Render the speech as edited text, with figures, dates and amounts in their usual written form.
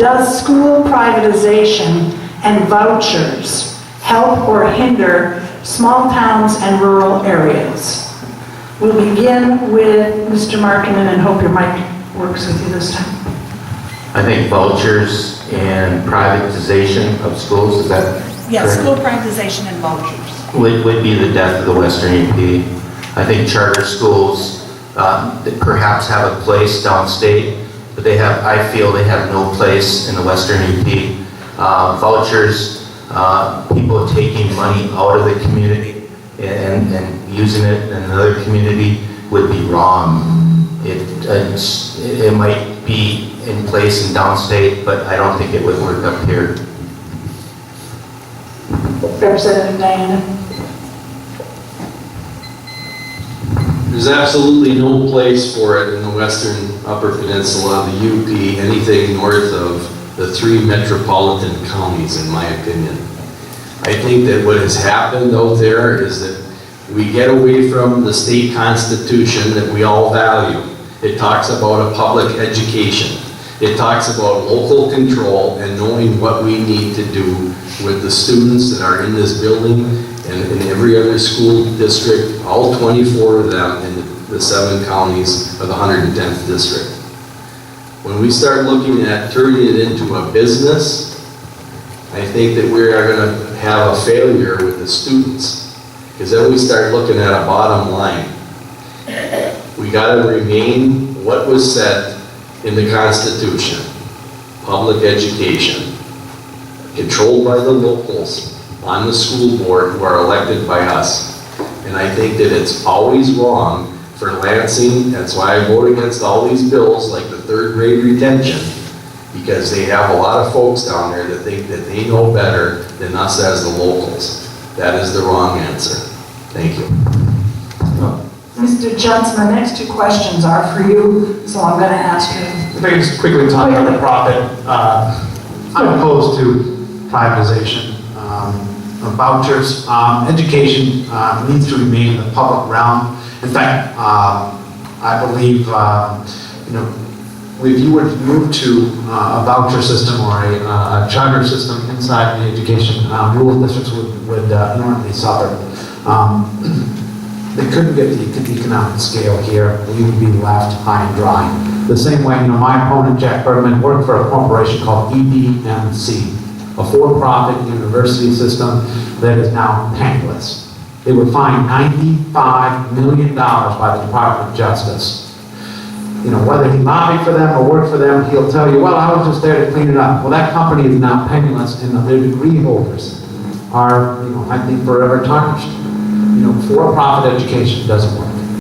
Does school privatization and vouchers help or hinder small towns and rural areas? We'll begin with Mr. Markkanen, and hope your mic works with you this time. I think vouchers and privatization of schools, is that Yes, correct? school privatization and vouchers. Would be the death of the Western EP. I think charter schools that perhaps have a place downstate, but I feel they have no place in the Western EP. Vouchers, people taking money out of the community and using it in another community would be wrong. It might be in place in downstate, but I don't think it would work up here. Representative Dianda. There's absolutely no place for it in the Western Upper Peninsula, the UP, anything north of the 3 metropolitan counties, in my opinion. I think that what has happened out there is that we get away from the state constitution that we all value. It talks about a public education. It talks about local control and knowing what we need to do with the students that are in this building and in every other school district, all 24 of them in the 7 counties of the 110th district. When we start looking at turning it into a business, I think that we are going to have a failure with the students, because then we start looking at a bottom line. We got to remain what was said in the Constitution: public education, controlled by the locals on the school board who are elected by us. And I think that it's always wrong for Lansing. That's why I vote against all these bills like the 3rd grade retention, because they have a lot of folks down there that think that they know better than us as the locals. That is the wrong answer. Thank you. Mr. Johnson, the next 2 questions are for you, so I'm going to ask you. If I can just quickly talk about the profit. I'm opposed to privatization of vouchers. Education needs to remain in the public realm. In fact, I believe, if you were to move to a voucher system or a charter system inside the education, rural districts would enormously suffer. They couldn't get the economic scale here. We would be left high and dry. The same way, my opponent, Jack Bergman, worked for a corporation called EDMC, a for-profit university system that is now penniless. They were fined $95 million by the Department of Justice. Whether he lobbied for them or worked for them, he'll tell you, well, I was just there to clean it up. Well, that company is now penniless, and their degree holders are, I think, forever tarnished. For-profit education doesn't work.